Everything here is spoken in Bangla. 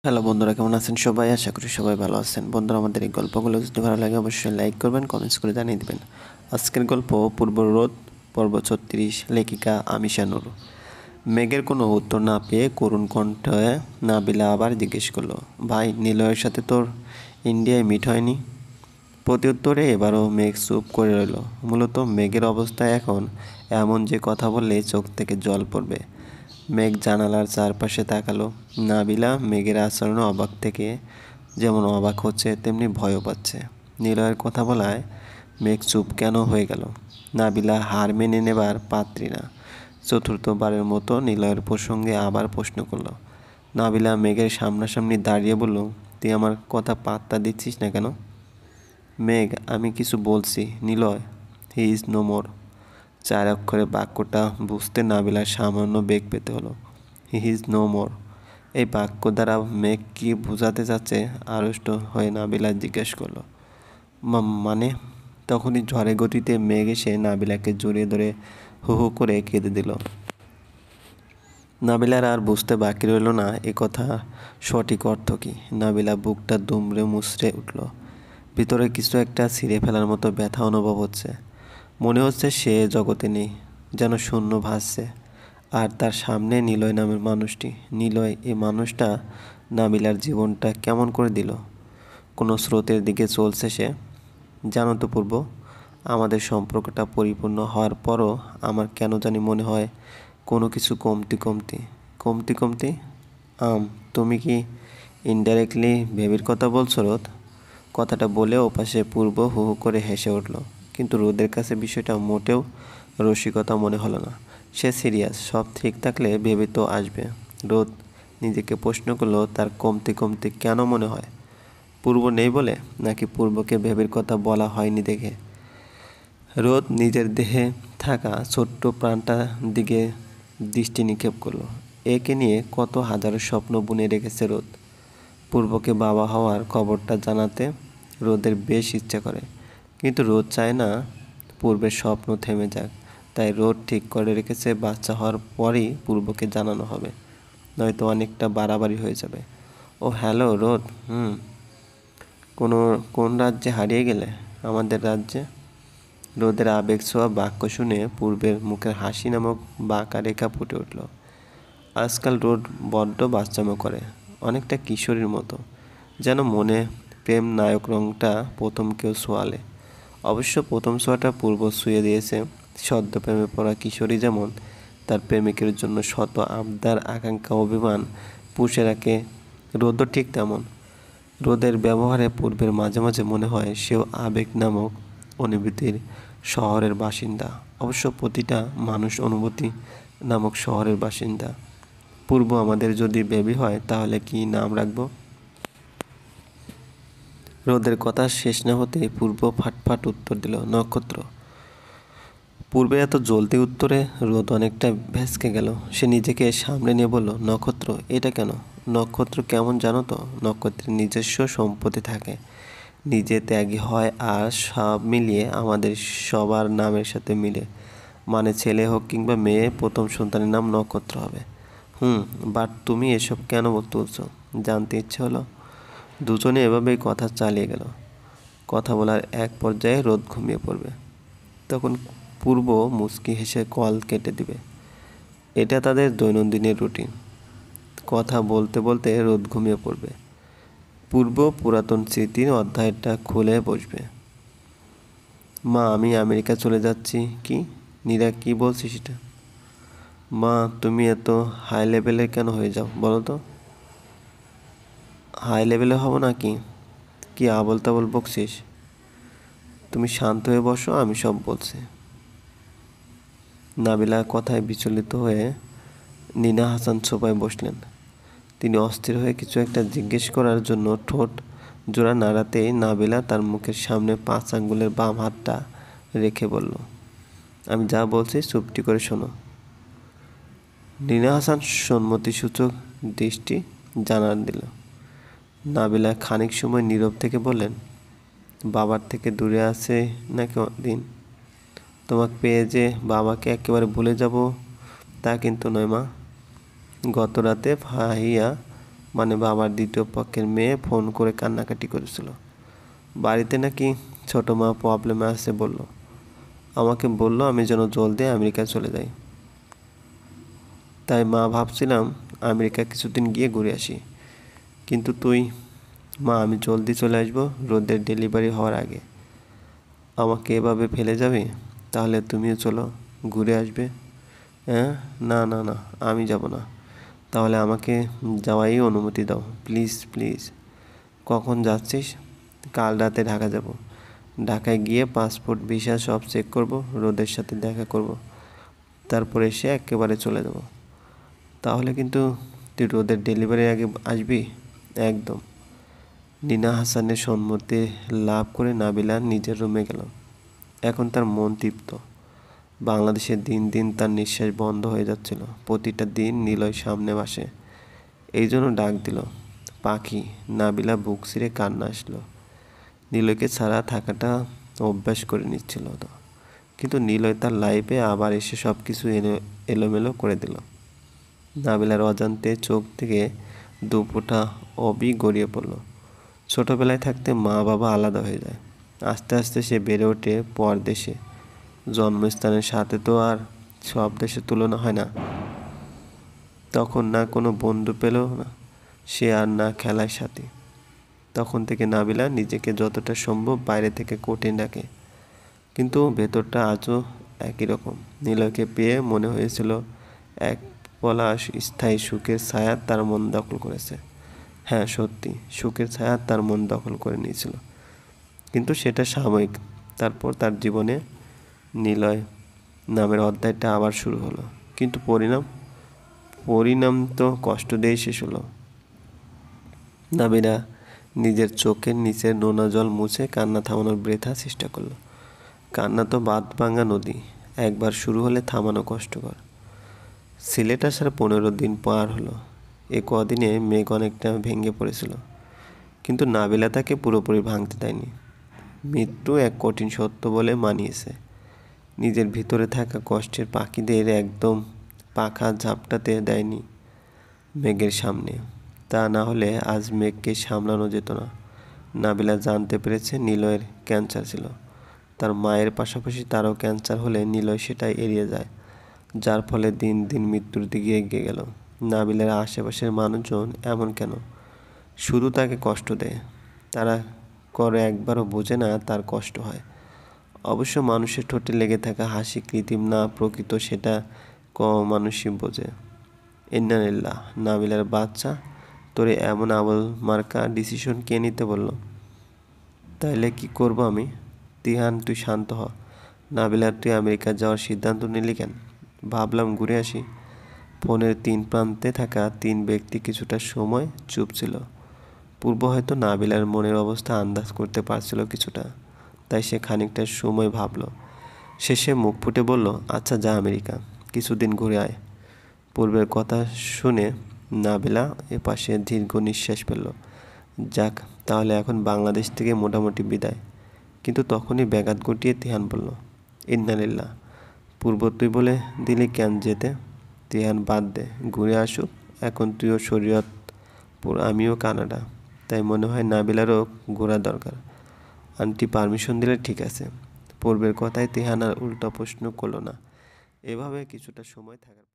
হ্যালো বন্ধুরা, কেমন আছেন সবাই? আশা করি সবাই ভালো আছেন। বন্ধুরা, আমাদের এই গল্পগুলো যদি ভালো লাগে অবশ্যই লাইক করবেন, কমেন্টস করে জানিয়ে দেবেন। আজকের গল্প পূর্বরোধ, পর্ব 36, লেখিকা আমিশা নূর। মেঘের কোনো উত্তর না পেয়ে করুণ কণ্ঠে নাবিলা আবার জিজ্ঞেস করলো, ভাই, নিলয়ের সাথে তোর ইন্ডিয়ায় মিট হয়নি? প্রত্যুত্তরে এবারও মেঘ চুপ করে রইল। মূলত মেঘের অবস্থা এখন এমন যে কথা বললে চোখ থেকে জল পড়বে। মেঘ জানালার চারপাশে তাকালো। নাবিলা মেঘের আচরণে অবাক থেকে যেমন অবাক হচ্ছে তেমনি ভয়ও পাচ্ছে। নিলয়ের কথা বলায় মেঘ চুপ কেন হয়ে গেল? নাবিলা হার মেনে নেবার পাত্রী না। চতুর্থবারের মতো নিলয়ের প্রসঙ্গে আবার প্রশ্ন করলো। নাবিলা মেঘের সামনাসামনি দাঁড়িয়ে বলল, তুই আমার কথা পাত্তা দিচ্ছিস না কেন? মেঘ, আমি কিছু বলছি। Niloy, he is no more. 4 অক্ষরে বাক্যটা বুঝতে নাবিলার সামান্য বেগ পেতে হলো। হি ইজ নো মোর, এই বাক্য দ্বারা মেঘ কি বোঝাতে চাচ্ছে? আড়ষ্ট হয়ে নাবিলা জিজ্ঞেস করলো, মানে? তখনই ঝড়ে গতিতে মেঘ এসে নাবিলাকে জড়িয়ে ধরে হু হু করে কেঁদে দিল। নাবিলার আর বুঝতে বাকি রইল না এ কথা সঠিক অর্থ কী। নাবিলা বুকটা দুমড়ে মুচড়ে উঠল। ভিতরে কিছু একটা ছিঁড়ে ফেলার মতো ব্যথা অনুভব হচ্ছে। মনে হচ্ছে সে জগতে নেই, যেন শূন্য ভাসছে। আর তার সামনে নিলয় নামের মানুষটি। নিলয়, এই মানুষটা নাবিলার জীবনটা কেমন করে দিল। কোনো স্রোতের দিকে চলছে সে। জানো তো পূর্ব, আমাদের সম্পর্কটা পরিপূর্ণ হওয়ার পরও আমার কেন জানি মনে হয় কোনো কিছু কমতি কমতি কমতি কমতি। তুমি কি ইনডাইরেক্টলি বেবির কথা বলছো রোদ? কথাটা বলে ওপাশে পূর্ব হু হু করে হেসে উঠল। কিন্তু রোদের কাছে বিষয়টা মোটেও রসিকতা মনে হলো না। সে সিরিয়াস। সব ঠিক থাকলে ভেবে তো আসবে। রোদ নিজেকে প্রশ্ন করলো, তার কমতি কমতি কেন মনে হয়? পূর্ব নেই বলে, নাকি পূর্বকে ভেবের কথা বলা হয়নি দেখে? রোদ নিজের দেহে থাকা ছোট্ট প্রাণটার দিকে দৃষ্টি নিক্ষেপ করলো। একে নিয়ে কত হাজারো স্বপ্ন বুনে রেখেছে রোদ। পূর্বকে বাবা হওয়ার খবরটা জানাতে রোদের বেশ ইচ্ছা করে, কিন্তু রোদ চায় না পূর্বের স্বপ্ন থেমে যাক। তাই রোদ ঠিক করে রেখেছে বাচ্চা হওয়ার পরই পূর্বকে জানানো হবে, নয়তো অনেকটা বাড়াবাড়ি হয়ে যাবে। ও হ্যালো রোদ। কোন রাজ্যে হারিয়ে গেলে? আমাদের রাজ্যে। রোদের আবেগ ছোঁয়া বাক্য শুনে পূর্বের মুখের হাসি নামক বাঁকা রেখা ফুটে উঠল। আজকাল রোদ বড্ড বাচ্চামো করে, অনেকটা কিশোরীর মতো, যেন মনে প্রেম নায়ক রংটা প্রথম কেউ ছোঁয়ালে। অবশ্য প্রথম ছোঁয়াটা পূর্ব ছুঁয়ে দিয়েছে। সদ্য প্রেমে পড়া কিশোরী যেমন তার প্রেমিকের জন্য শত আবদার আকাঙ্ক্ষা অভিমান পুষে রাখে, রোদও ঠিক তেমন। রোদের ব্যবহারে পূর্বের মাঝে মাঝে মনে হয় সেও আবেগ নামক অনুভূতির শহরের বাসিন্দা। অবশ্য প্রতিটা মানুষ অনুভূতি নামক শহরের বাসিন্দা। পূর্ব, আমাদের যদি বেবি হয় তাহলে কি নাম রাখবো? রোদের কথা শেষ না হতেই পূর্ব ফাটফাট উত্তর দিল, নক্ষত্র। পূর্বে এত জলদি উত্তরে রোদ অনেকটা ভ্যাসকে গেল। সে নিজেকে সামনে নিয়ে বলল, নক্ষত্র? এটা কেন? নক্ষত্র কেমন জানো তো? নক্ষত্রের নিজস্ব সম্পত্তি থাকে, নিজে ত্যাগী হয়, আর সব মিলিয়ে আমাদের সবার নামের সাথে মিলে। মানে ছেলে হোক কিংবা মেয়ে, প্রথম সন্তানের নাম নক্ষত্র হবে। বাট তুমি এসব কেন তুলছো? জানতে ইচ্ছে হলো। দুজনে এভাবেই কথা চালিয়ে গেল। কথা বলার এক পর্যায়ে রোদ ঘুমিয়ে পড়বে। তখন পূর্ব মুচকি হেসে কল কেটে দিবে। এটা তাদের দৈনন্দিনের রুটিন। কথা বলতে বলতে রোদ ঘুমিয়ে পড়বে। পূর্ব পুরাতন স্মৃতির অধ্যায়টা খুলে বসবে। মা, আমি আমেরিকা চলে যাচ্ছি। কি? নীরা, কি বলছিস এটা? মা, তুমি এত হাই লেভেলের কেন হয়ে যাও বলো তো? হাই লেভেলে হব না কি? কি আবল তাবল বকছিস? তুমি শান্ত হয়ে বসো, আমি সব বলছি। নাবিলা কথায় বিচলিত হয়ে নিনা হাসান সোফায় বসলেন। তিনি অস্থির হয়ে কিছু একটা জিজ্ঞেস করার জন্য ঠোঁট জোড়া নাড়াতেই নাবিলা তার মুখের সামনে 5 আঙ্গুলের বাম হাতটা রেখে বলল, আমি যা বলছি চুপটি করে শোনো। নিনা হাসান সম্মতিসূচক দৃষ্টি জানান দিল। নাবিলা খানিক সময় নীরব থেকে বললেন, বাবার থেকে দূরে আছে নাকি দিন? তোমাকে পেয়ে যে বাবাকে একেবারে ভুলে যাব তা কিন্তু নয় মা। গত রাতে ভাইয়া মানে বাবার দ্বিতীয় পক্ষের মেয়ে ফোন করে কান্নাকাটি করেছিল। বাড়িতে নাকি ছোট মা প্রবলেমে আছে বলল। আমাকে বলল আমি যেন জলদি আমেরিকা চলে যাই। তাই মা ভাবছিলাম আমেরিকা কিছুদিন গিয়ে ঘুরে আসি। কিন্তু তুই, মা আমি জলদি চলে আসবো রোদের ডেলিভারি হওয়ার আগে। আমাকে এভাবে ফেলে যাবে? তাহলে তুমিও চলো, ঘুরে আসবে। হ্যাঁ, না না না, আমি যাব না। তাহলে আমাকে যাওয়াই অনুমতি দাও, প্লিজ প্লিজ। কখন যাচ্ছিস? কাল রাতে ঢাকা যাব। ঢাকায় গিয়ে পাসপোর্ট ভিসা সব চেক করব, রোদের সাথে দেখা করব, তারপর এসে একেবারে চলে যাব। তাহলে কিন্তু তুই রোদের ডেলিভারির আগে আসবি? একদম। নিনা হাসানের সম্মতি লাভ করে নাবিলা নিজের রুমে গেল। এখন তার মন তৃপ্ত। বাংলাদেশে দিন দিন তার নিঃশ্বাস বন্ধ হয়ে যাচ্ছিল। প্রতিটা দিন নিলয় সামনে বসে, এই জন্য ডাক দিল পাখি। নাবিলা বুক ছিঁড়ে কান্না আসলো। নিলয়কে ছাড়া থাকাটা অভ্যাস করে নিচ্ছিল তো, কিন্তু নিলয় তার লাইফে আবার এসে সব কিছু এলোমেলো করে দিল। নাবিলার অজান্তে চোখ থেকে দুফোঁটা অবি গড়িয়ে পড়ল। ছোটবেলায় থাকতে মা বাবা আলাদা হয়ে যায়। আস্তে আস্তে সে বেড়ে ওঠে পরদেশে। জন্মস্থানের সাথে তো আর সব দেশের তুলনা হয় না। তখন না কোনো বন্ধু পেল না সে, আর না খেলার সাথী। তখন থেকে নাবিলা নিজেকে যতটা সম্ভব বাইরে থেকে কঠিন রাখে, কিন্তু ভেতরটা আজও একই রকম। নিলয়কে পেয়ে মনে হয়েছিল এক পলাশ স্থায়ী সুখের ছায়া তার মন দখল করেছে। হ্যাঁ সত্যি, সুখের ছায়া তার মন দখল করে নিয়েছিল, কিন্তু সেটা সাময়িক। তারপর তার জীবনে নিলয় নামের অধ্যায়টা আবার শুরু হলো। কিন্তু পরিণাম তো কষ্ট দিয়েই শেষ হলো। নাবিলা নিজের চোখের নিচের নোনা জল মুছে কান্না থামানোর বৃথা চেষ্টা করলো। কান্না তো বাঁধ ভাঙা নদী, একবার শুরু হলে থামানো কষ্টকর। সিলেট আসার 15 দিন পার হলো। এ কদিনে মেঘ অনেকটা ভেঙে পড়েছিল, কিন্তু নাবিলা তাকে পুরোপুরি ভাঙতে দেয়নি। মৃত্যু এক কঠিন সত্য বলে মানিয়েছে। নিজের ভিতরে থাকা কষ্টের পাখিদের একদম পাখা ঝাপটাতে দেয়নি মেঘের সামনে। তা না হলে আজ মেঘকে সামলানো যেত না। নাবিলা জানতে পেরেছে নিলয়ের ক্যান্সার ছিল। তার মায়ের পাশাপাশি তারও ক্যান্সার হলে নিলয় সেটাই এড়িয়ে যায়, যার ফলে দিন দিন মৃত্যুর দিকে এগিয়ে গেল। নাবিলার আশেপাশের মানুষজন এমন কেন? শুধু তাকে কষ্ট দেয়। তারা করে একবারও বোঝে না তার কষ্ট হয়। অবশ্য মানুষের ঠোঁটে লেগে থাকা হাসি কৃত্রিম না প্রকৃত, সেটা কম মানুষই বোঝে। ইন্নালিল্লাহ। নাবিলার বাচ্চা, তোরে এমন আবল মার্কা ডিসিশন কে নিতে বললো? তাইলে কি করব আমি? তিহান তুই শান্ত হ। নাবিলা তুই আমেরিকা যাওয়ার সিদ্ধান্ত নিলি কেন? ভাবলাম ঘুরে আসি। ফোনের 3 প্রান্তে থাকা 3 ব্যক্তি কিছুটা সময় চুপ ছিল। পূর্ব হয়তো নাবিলার মনের অবস্থা আন্দাজ করতে পারছিল কিছুটা, তাই সে খানিকটা সময় ভাবল। শেষে মুখ ফুটে বলল, আচ্ছা যা আমেরিকা, কিছুদিন ঘুরে আয়। পূর্বের কথা শুনে নাবিলা এপাশে দীর্ঘ নিঃশ্বাস ফেলল। যাক, তাহলে এখন বাংলাদেশ থেকে মোটামুটি বিদায়। কিন্তু তখনই ব্যাঘাত ঘটিয়ে তিহান বলল, ইন্নালিল্লাহ। পূর্ব তুই বলে দিলি কেন যেতে? তিহান বাদ দে, ঘুরে আসুক। এখন তুইও শরীয়তপুর, আমিও কানাডা, তাই মনে হয় নাবিলারও ঘোরা দরকার। আন্টি পারমিশন দিলে ঠিক আছে। পূর্বের কথায় তিহান আর উল্টো প্রশ্ন করল না। এভাবে কিছুটা সময় থাকার